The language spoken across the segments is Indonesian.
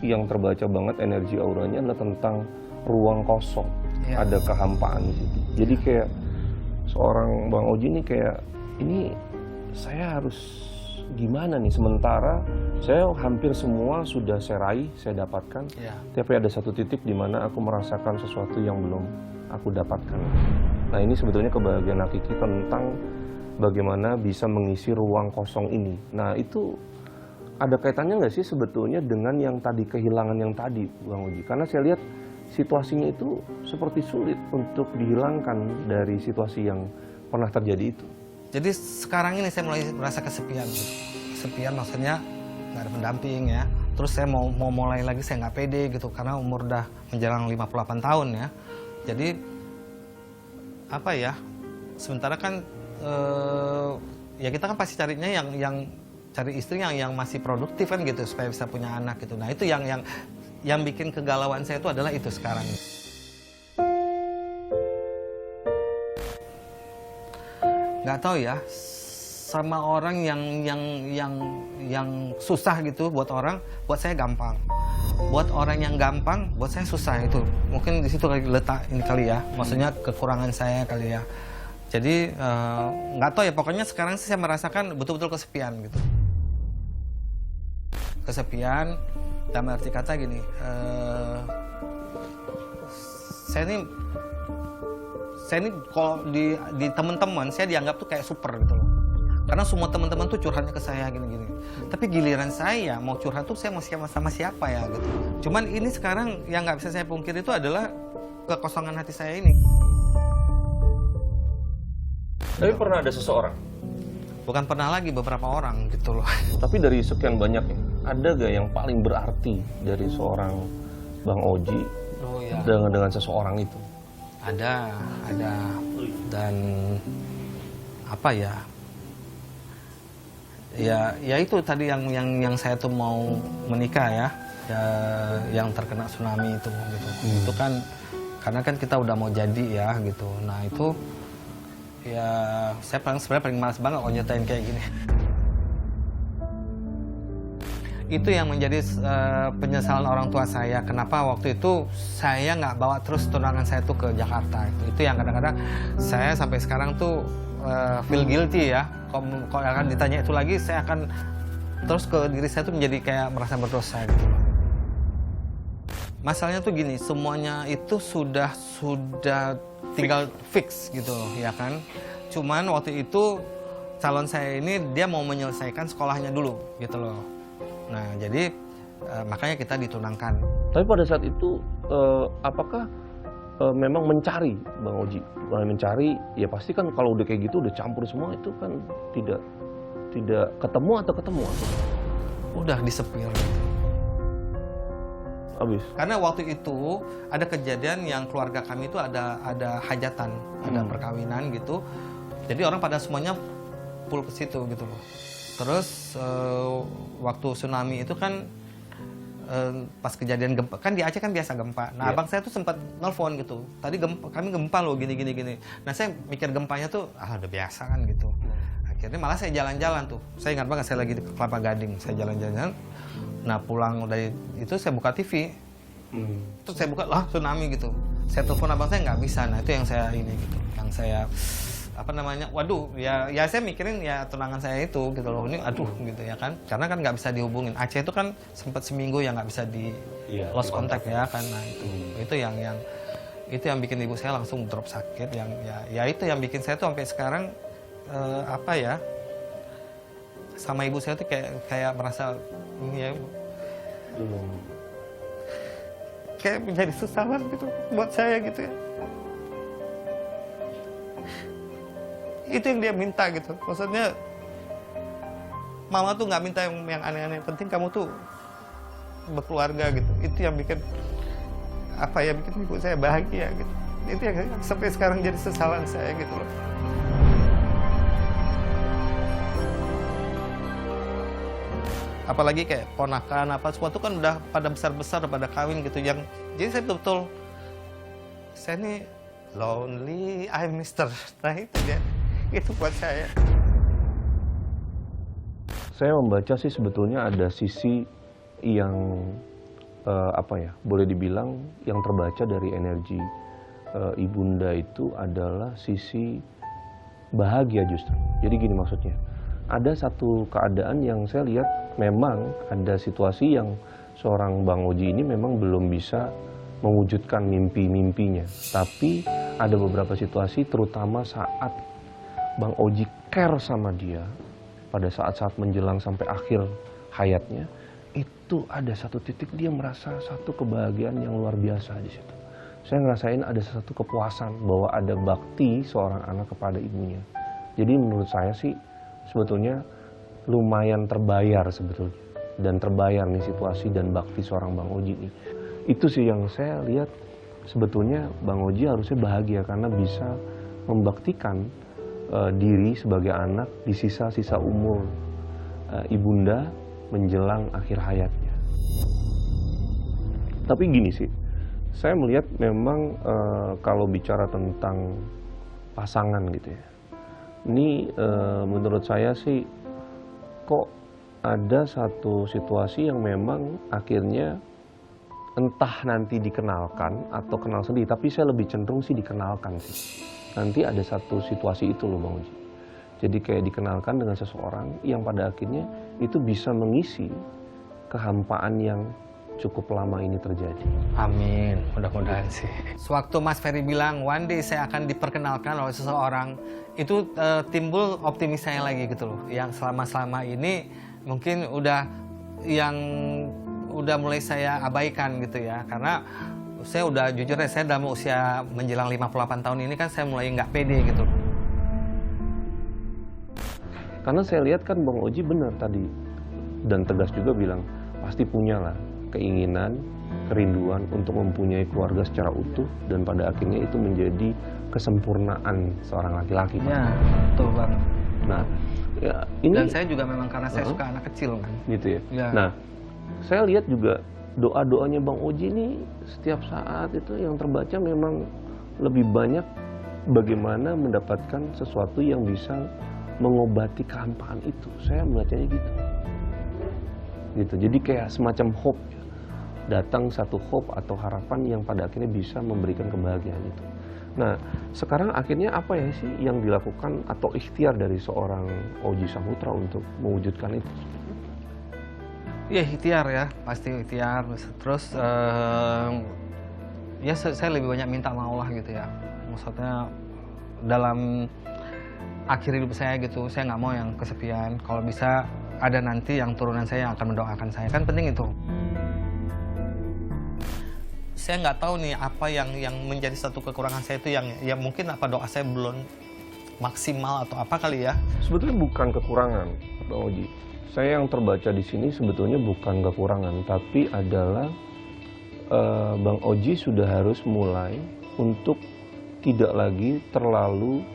yang terbaca banget energi auranya adalah tentang ruang kosong, ada kehampaan di situ. Jadi kayak seorang Bang Oji ini kayak, ini saya harus gimana nih, sementara saya hampir semua sudah saya raih, saya dapatkan, tapi ada satu titik di mana aku merasakan sesuatu yang belum aku dapatkan. Nah ini sebetulnya kebahagiaan hakiki tentang bagaimana bisa mengisi ruang kosong ini. Nah itu ada kaitannya nggak sih sebetulnya dengan yang tadi, kehilangan yang tadi, Bang Oji? Karena saya lihat situasinya itu seperti sulit untuk dihilangkan dari situasi yang pernah terjadi itu. Jadi sekarang ini saya mulai merasa kesepian. Kesepian maksudnya nggak ada pendamping ya. Terus saya mau mulai lagi, saya nggak pede gitu karena umur udah menjelang 58 tahun ya. Jadi apa ya? Sementara kan ya kita kan pasti carinya yang cari istri yang masih produktif kan gitu supaya bisa punya anak gitu. Nah itu yang bikin kegalauan saya itu adalah itu sekarang. Nggak tahu ya, sama orang yang susah gitu buat orang, buat saya gampang. Buat orang yang gampang, buat saya susah itu. Mungkin di situ letak ini kali ya, maksudnya kekurangan saya kali ya. Jadi nggak tahu ya, pokoknya sekarang sih saya merasakan betul-betul kesepian gitu. Kesepian, dalam arti kata gini, saya ini kalau di teman-teman saya dianggap tuh kayak super gitu loh. Karena semua teman-teman tuh curhatnya ke saya gini-gini. Tapi giliran saya mau curhat tuh saya mau sama siapa ya gitu. Cuman ini sekarang yang nggak bisa saya pungkiri itu adalah kekosongan hati saya ini. Tapi pernah ada seseorang? Bukan pernah lagi, beberapa orang gitu loh. Tapi dari sekian banyaknya, ada gak yang paling berarti dari seorang Bang Oji dengan seseorang itu? Ada. Dan apa ya? Ya itu tadi yang saya tuh mau menikah ya, yang terkena tsunami itu gitu. Itu kan karena kan kita udah mau jadi ya gitu. Nah itu ya saya sebenarnya paling malas banget kalau nyatain kayak gini. Itu yang menjadi penyesalan orang tua saya. Kenapa waktu itu saya nggak bawa terus tunangan saya tuh ke Jakarta. Itu yang kadang-kadang saya sampai sekarang tuh feel guilty ya. Kalau akan ditanya itu lagi, saya akan terus ke diri saya tuh menjadi kayak merasa berdosa gitu. Masalahnya tuh gini, semuanya itu sudah tinggal fix gitu loh, ya kan. Cuman waktu itu calon saya ini dia mau menyelesaikan sekolahnya dulu gitu loh. Nah jadi makanya kita ditunangkan. Tapi pada saat itu apakah memang mencari, Bang Oji? Mencari, ya pasti kan kalau udah kayak gitu udah campur semua itu kan tidak ketemu atau ketemu? Udah disepir gitu. Habis. Karena waktu itu ada kejadian yang keluarga kami itu ada hajatan, ada perkawinan gitu. Jadi orang pada semuanya full ke situ gitu loh. Terus waktu tsunami itu kan pas kejadian gempa, kan di Aceh kan biasa gempa. Nah abang saya tuh sempat nelfon gitu. Tadi kami gempa loh gini. Nah saya mikir gempanya tuh udah biasa kan gitu. Akhirnya malah saya jalan-jalan tuh. Saya ingat banget saya lagi di Kelapa Gading, saya jalan-jalan. Nah pulang dari itu saya buka TV, terus saya buka lah tsunami gitu. Saya telepon abang saya nggak bisa. Nah itu yang saya ini gitu, yang saya waduh ya saya mikirin ya tunangan saya itu gitu loh, ini aduh gitu ya kan, karena kan nggak bisa dihubungin. Aceh itu kan sempat seminggu ya nggak bisa di lost contact ya kan. Nah itu yang bikin ibu saya langsung drop sakit, yang ya itu yang bikin saya tuh sampai sekarang sama ibu saya tuh kayak merasa ini ya, kayak menjadi sesalan gitu buat saya gitu ya. Itu yang dia minta gitu, maksudnya mama tuh nggak minta yang aneh-aneh, penting kamu tuh berkeluarga gitu. Itu yang bikin bikin ibu saya bahagia gitu. Itu yang sampai sekarang jadi sesalan saya gitu loh. Apalagi kayak ponakan semua tuh kan udah pada besar-besar, pada kawin gitu. Jadi saya betul-betul, saya ini lonely, I'm Mister. Nah itu dia, itu buat saya. Saya membaca sih sebetulnya ada sisi yang boleh dibilang yang terbaca dari energi ibunda itu adalah sisi bahagia justru. Jadi gini maksudnya, ada satu keadaan yang saya lihat memang ada situasi yang seorang Bang Oji ini memang belum bisa mewujudkan mimpi-mimpinya. Tapi ada beberapa situasi terutama saat Bang Oji care sama dia pada saat-saat menjelang sampai akhir hayatnya, itu ada satu titik dia merasa satu kebahagiaan yang luar biasa di situ. Saya ngerasain ada satu kepuasan bahwa ada bakti seorang anak kepada ibunya. Jadi menurut saya sih sebetulnya lumayan terbayar sebetulnya. Dan terbayar nih situasi dan bakti seorang Bang Oji ini. Itu sih yang saya lihat sebetulnya Bang Oji harusnya bahagia karena bisa membaktikan diri sebagai anak di sisa-sisa umur ibunda menjelang akhir hayatnya. Tapi gini sih, saya melihat memang kalau bicara tentang pasangan gitu ya, ini menurut saya sih kok ada satu situasi yang memang akhirnya entah nanti dikenalkan atau kenal sendiri, tapi saya lebih cenderung sih dikenalkan sih. Nanti ada satu situasi itu loh Bang Oji. Jadi kayak dikenalkan dengan seseorang yang pada akhirnya itu bisa mengisi kehampaan yang cukup lama ini terjadi. Amin, mudah-mudahan sih. Sewaktu Mas Ferry bilang one day saya akan diperkenalkan oleh seseorang, itu timbul optimis saya lagi gitu loh. Yang selama-selama ini mungkin udah mulai saya abaikan gitu ya. Karena saya udah jujur ya, saya dalam usia menjelang 58 tahun ini kan saya mulai nggak pede gitu. Karena saya lihat kan Bang Oji benar tadi dan tegas juga bilang pasti punyalah keinginan, kerinduan untuk mempunyai keluarga secara utuh dan pada akhirnya itu menjadi kesempurnaan seorang laki-laki. Ya, betul banget. Nah, ya, ini dan saya juga memang karena saya suka anak kecil kan. Gitu ya. Ya. Nah, saya lihat juga doa-doanya Bang Oji ini setiap saat itu yang terbaca memang lebih banyak bagaimana mendapatkan sesuatu yang bisa mengobati kehampaan itu. Saya melihatnya gitu. Gitu. Jadi kayak semacam hope. Datang satu hope atau harapan yang pada akhirnya bisa memberikan kebahagiaan itu. Nah, sekarang akhirnya apa ya sih yang dilakukan atau ikhtiar dari seorang Oji Saputra untuk mewujudkan itu? Iya, ikhtiar ya, pasti ikhtiar. Terus ya saya lebih banyak minta sama Allah gitu ya. Maksudnya dalam akhir hidup saya gitu, saya nggak mau yang kesepian. Kalau bisa ada nanti yang turunan saya yang akan mendoakan saya, kan penting itu. Saya nggak tahu nih apa yang menjadi satu kekurangan saya itu yang ya mungkin apa doa saya belum maksimal atau apa kali ya. Sebetulnya bukan kekurangan, Bang Oji. Saya yang terbaca di sini sebetulnya bukan kekurangan, tapi adalah Bang Oji sudah harus mulai untuk tidak lagi terlalu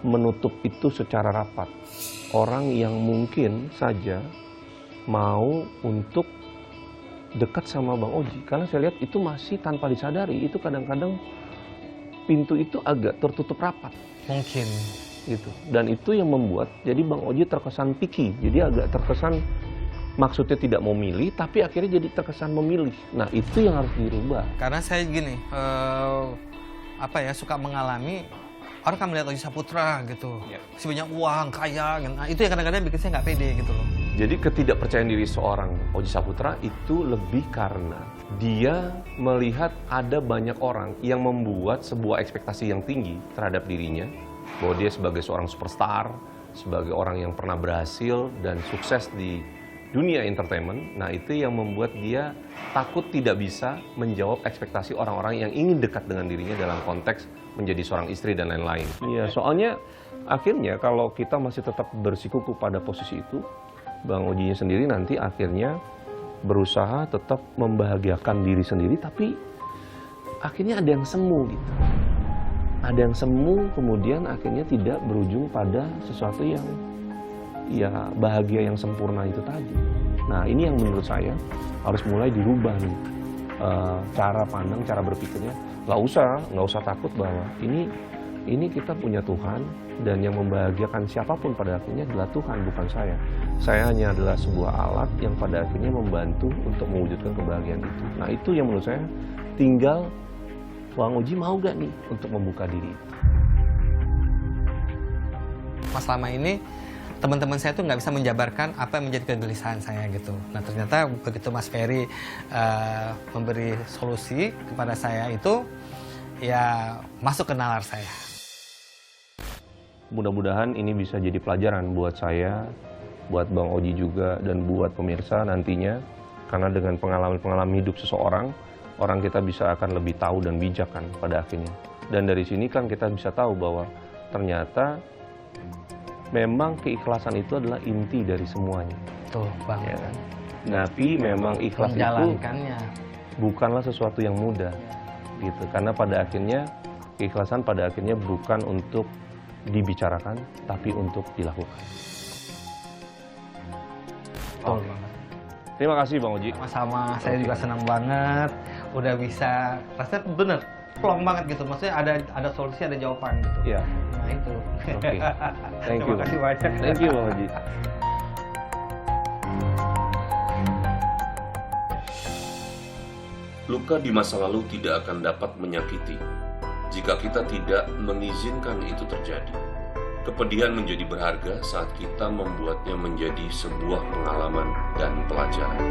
menutup itu secara rapat. Orang yang mungkin saja mau untuk dekat sama Bang Oji, karena saya lihat itu masih tanpa disadari, itu kadang-kadang pintu itu agak tertutup rapat. Mungkin. Gitu. Dan itu yang membuat jadi Bang Oji terkesan picky, jadi agak terkesan maksudnya tidak mau milih, tapi akhirnya jadi terkesan memilih. Nah itu yang harus dirubah. Karena saya gini, suka mengalami orang kan melihat Oji Saputra gitu, masih banyak uang, kaya, gitu. Nah, itu yang kadang-kadang bikin saya nggak pede gitu loh. Jadi ketidakpercayaan diri seorang Oji Saputra itu lebih karena dia melihat ada banyak orang yang membuat sebuah ekspektasi yang tinggi terhadap dirinya, bahwa dia sebagai seorang superstar, sebagai orang yang pernah berhasil dan sukses di dunia entertainment. Nah itu yang membuat dia takut tidak bisa menjawab ekspektasi orang-orang yang ingin dekat dengan dirinya dalam konteks menjadi seorang istri dan lain-lain. Iya, soalnya akhirnya kalau kita masih tetap bersikuku pada posisi itu, Bang Ojinya sendiri nanti akhirnya berusaha tetap membahagiakan diri sendiri, tapi akhirnya ada yang semu gitu. Ada yang semu, kemudian akhirnya tidak berujung pada sesuatu yang ya bahagia yang sempurna itu tadi. Nah ini yang menurut saya harus mulai dirubah nih, cara pandang, cara berpikirnya. Nggak usah takut bahwa ini kita punya Tuhan, Dan yang membahagiakan siapapun pada akhirnya adalah Tuhan, bukan saya. Saya hanya adalah sebuah alat yang pada akhirnya membantu untuk mewujudkan kebahagiaan itu. Nah itu yang menurut saya tinggal Bang Oji mau gak nih untuk membuka diri itu. Mas selama ini teman-teman saya tuh nggak bisa menjabarkan apa yang menjadi kegelisahan saya gitu. Nah ternyata begitu Mas Ferry memberi solusi kepada saya itu, ya masuk ke nalar saya. Mudah-mudahan ini bisa jadi pelajaran buat saya, buat Bang Oji juga, dan buat pemirsa nantinya. Karena dengan pengalaman-pengalaman hidup seseorang, orang kita bisa akan lebih tahu dan bijak kan pada akhirnya. Dan dari sini kan kita bisa tahu bahwa ternyata memang keikhlasan itu adalah inti dari semuanya. Tuh Bang. Ya kan? Tapi memang ikhlas itu menjalankannya bukanlah sesuatu yang mudah, gitu. Karena pada akhirnya keikhlasan pada akhirnya bukan untuk dibicarakan, tapi untuk dilakukan. Oh. Terima kasih Bang Oji. Sama-sama, saya juga senang banget udah bisa, rasanya bener plong banget gitu, maksudnya ada solusi, ada jawaban gitu. Iya. Nah itu. Oke. Thank you. Terima kasih banyak. Thank you Bang Oji. Luka di masa lalu tidak akan dapat menyakiti jika kita tidak mengizinkan itu terjadi. Kepedihan menjadi berharga saat kita membuatnya menjadi sebuah pengalaman dan pelajaran.